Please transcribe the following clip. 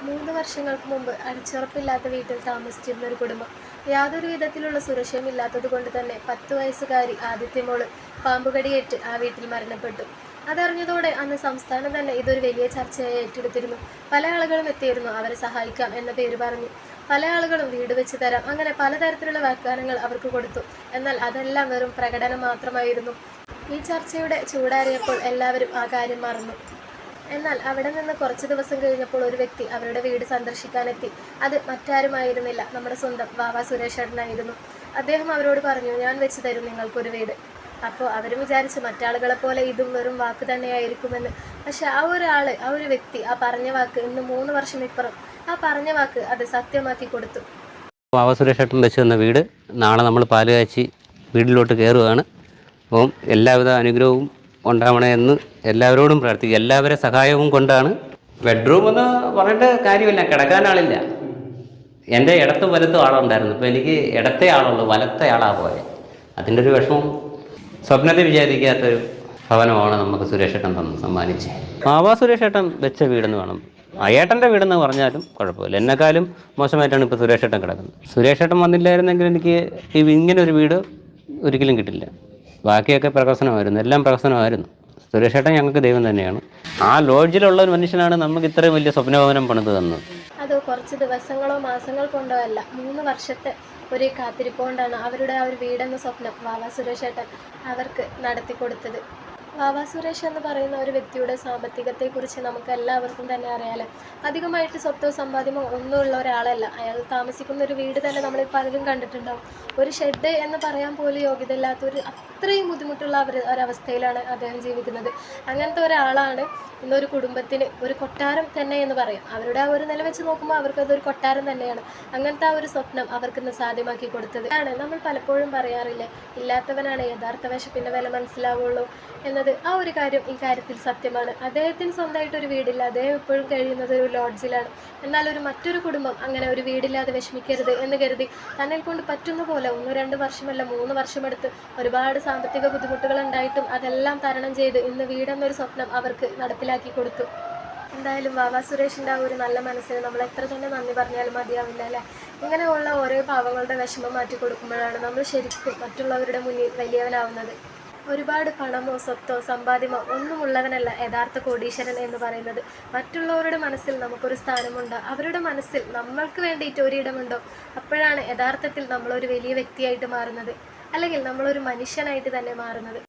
3 വർഷങ്ങൾക്ക് മുമ്പ് അടിച്ചുറപ്പില്ലാത്ത വീട്ടിൽ താമസിച്ചിരുന്ന ഒരു കുടുംബം. യാതൊരു വിധത്തിലുള്ള സുരക്ഷയും ഇല്ലാത്തതുകൊണ്ട് തന്നെ 10 വയസ്സുകാരി ആദിത്യമോള് പാമ്പുകടിയേറ്റ് ആ വീട്ടിൽ മരണപ്പെട്ടു. അതറിഞ്ഞതോടെ അന്ന് സംസ്ഥാനം തന്നെ ഇതൊരു വലിയ ചർച്ചയായി ഏറ്റെടുത്തിരുന്നു. പല ആളുകളും എത്തിയിരുന്നു അവരെ സഹായിക്കാം എന്ന പേര് പറഞ്ഞു. പല ആളുകളും വീട് വെച്ച് തരാം, അങ്ങനെ പലതരത്തിലുള്ള വാഗ്ദാനങ്ങൾ അവർക്ക് കൊടുത്തു. എന്നാൽ അതെല്ലാം വെറും പ്രകടനം മാത്രമായിരുന്നു. ഈ ചർച്ചയുടെ ചൂടാറിയപ്പോൾ എല്ലാവരും ആ കാര്യം മറന്നു. എന്നാൽ അവിടെ നിന്ന് കുറച്ച് ദിവസം കഴിഞ്ഞപ്പോൾ ഒരു വ്യക്തി അവരുടെ വീട് സന്ദർശിക്കാനെത്തി. അത് മറ്റാരുമായിരുന്നില്ല, നമ്മുടെ സ്വന്തം വാവ സുരേഷ് ഏട്ടനായിരുന്നു. അദ്ദേഹം അവരോട് പറഞ്ഞു, ഞാൻ വെച്ച് തരും നിങ്ങൾക്കൊരു വീട്. അപ്പോൾ അവരും വിചാരിച്ചു മറ്റാളുകളെ പോലെ ഇതും വെറും വാക്ക് തന്നെയായിരിക്കുമെന്ന്. പക്ഷെ ആ ഒരു വ്യക്തി ആ പറഞ്ഞ വാക്ക് ഇന്ന് 3 വർഷം ഇപ്പുറം ആ പറഞ്ഞ വാക്ക് അത് സത്യമാക്കി കൊടുത്തു. വാവ സുരേഷ് ഏട്ടൻ വെച്ച് തന്ന വീട് നാളെ നമ്മൾ പാല് കാച്ചി വീട്ടിലോട്ട് കയറുകയാണ്. അപ്പം എല്ലാവിധ അനുഗ്രഹവും ഉണ്ടാവണേ എന്ന് എല്ലാവരോടും പ്രാർത്ഥിക്കുക. എല്ലാവരുടെ സഹായവും കൊണ്ടാണ്. ബെഡ്റൂം എന്ന് പറഞ്ഞിട്ട് കാര്യമില്ല, കിടക്കാൻ ആളില്ല. എൻ്റെ ഇടത്തും വലത്തും ആളുണ്ടായിരുന്നു. ഇപ്പോൾ എനിക്ക് ഇടത്തെ ആളുള്ളൂ, വലത്തെ ആളാണ് പോയത്. അതിൻ്റെ ഒരു വിഷമം സ്വപ്നത്തിൽ വിചാരിക്കാത്തൊരു ഭവനമാണ് നമുക്ക് സുരേഷ് ഏട്ടൻ തന്ന് സമ്മാനിച്ചത്. വാവ സുരേഷ് ഏട്ടൻ വെച്ച വീടെന്ന് വേണം. ഏട്ടൻ്റെ വീടെന്ന് പറഞ്ഞാലും കുഴപ്പമില്ല. എന്നെക്കാളും മോശമായിട്ടാണ് ഇപ്പോൾ സുരേഷ് ഏട്ടൻ കിടക്കുന്നത്. സുരേഷ് ഏട്ടൻ വന്നില്ലായിരുന്നെങ്കിൽ എനിക്ക് ഇങ്ങനെ ഒരു വീട് ഒരിക്കലും കിട്ടില്ല. ബാക്കിയൊക്കെ പ്രഹസനമായിരുന്നു, എല്ലാം പ്രഹസനമായിരുന്നു. സുരേഷ് ഏട്ടൻ ഞങ്ങൾക്ക് ദൈവം തന്നെയാണ്. ആ ലോഡ്ജിലുള്ള ഒരു മനുഷ്യനാണ് നമുക്ക് ഇത്രയും വലിയ സ്വപ്നഭവനം പണിത് തന്നത്. അത് കുറച്ച് ദിവസങ്ങളോ മാസങ്ങൾ കൊണ്ടോ അല്ല, 3 വർഷത്തെ ഒരു കാത്തിരിപ്പ് കൊണ്ടാണ് അവരുടെ ആ ഒരു വീടെന്ന സ്വപ്നം വാവ സുരേഷ് ഏട്ടൻ അവർക്ക് നടത്തി കൊടുത്തത്. വാവ സുരേഷ് എന്ന് പറയുന്ന ഒരു വ്യക്തിയുടെ സാമ്പത്തികത്തെക്കുറിച്ച് നമുക്ക് എല്ലാവർക്കും തന്നെ അറിയാലോ. അധികമായിട്ട് സ്വത്തോ സമ്പാദ്യമോ ഒന്നുമുള്ള ഒരാളല്ല. അയാൾ താമസിക്കുന്ന ഒരു വീട് തന്നെ നമ്മളിപ്പോൾ പലരും കണ്ടിട്ടുണ്ടാവും. ഒരു ഷെഡ് എന്ന് പറയാൻ പോലും യോഗ്യതയില്ലാത്തൊരു അത്രയും ബുദ്ധിമുട്ടുള്ള ഒരവസ്ഥയിലാണ് അദ്ദേഹം ജീവിക്കുന്നത്. അങ്ങനത്തെ ഒരാളാണ് ഇന്നൊരു കുടുംബത്തിന് ഒരു കൊട്ടാരം തന്നെ എന്ന് പറയാം. അവരുടെ ആ ഒരു നില വെച്ച് നോക്കുമ്പോൾ അവർക്കതൊരു കൊട്ടാരം തന്നെയാണ്. അങ്ങനത്തെ ആ ഒരു സ്വപ്നം അവർക്കിന്ന് സാധ്യമാക്കി കൊടുത്തത് ആണ്. നമ്മൾ പലപ്പോഴും പറയാറില്ലേ, ഇല്ലാത്തവനാണ് യഥാർത്ഥ വിശപ്പിൻ്റെ വില മനസ്സിലാവുള്ളൂ എന്നത്. ആ ഒരു കാര്യം ഈ കാര്യത്തിൽ സത്യമാണ്. അദ്ദേഹത്തിന് സ്വന്തമായിട്ടൊരു വീടില്ല. അദ്ദേഹം എപ്പോഴും കഴിയുന്നത് ഒരു ലോഡ്ജിലാണ്. എന്നാൽ മറ്റൊരു കുടുംബം അങ്ങനെ ഒരു വീടില്ലാതെ വിഷമിക്കരുത് എന്ന് കരുതി തന്നെ കൊണ്ട് പറ്റുന്ന പോലെ 1-2 വർഷമല്ല 3 വർഷമെടുത്ത് ഒരുപാട് സാമ്പത്തിക ബുദ്ധിമുട്ടുകൾ ഉണ്ടായിട്ടും അതെല്ലാം തരണം ചെയ്ത് ഇന്ന് വീടെന്നൊരു സ്വപ്നം അവർക്ക് നടപ്പിലാക്കി കൊടുത്തു. എന്തായാലും വാവ സുരേഷിൻ്റെ ആ ഒരു നല്ല മനസ്സിന് നമ്മൾ എത്ര തന്നെ നന്ദി പറഞ്ഞാലും മതിയാവില്ല അല്ലേ. ഇങ്ങനെയുള്ള ഓരോ പാവങ്ങളുടെ വിഷമം മാറ്റി കൊടുക്കുമ്പോഴാണ് നമ്മൾ ശരിക്കും മറ്റുള്ളവരുടെ മുന്നിൽ വലിയവനാവുന്നത്. ഒരുപാട് പണമോ സ്വത്തോ സമ്പാദ്യമോ ഒന്നുമുള്ളവനല്ല യഥാർത്ഥ കോടീശ്വരൻ എന്ന് പറയുന്നത്. മറ്റുള്ളവരുടെ മനസ്സിൽ നമുക്കൊരു സ്ഥാനമുണ്ടോ, അവരുടെ മനസ്സിൽ നമ്മൾക്ക് വേണ്ടിയിട്ട് ഒരിടമുണ്ടോ, അപ്പോഴാണ് യഥാർത്ഥത്തിൽ നമ്മളൊരു വലിയ വ്യക്തിയായിട്ട് മാറുന്നത്, അല്ലെങ്കിൽ നമ്മളൊരു മനുഷ്യനായിട്ട് തന്നെ മാറുന്നത്.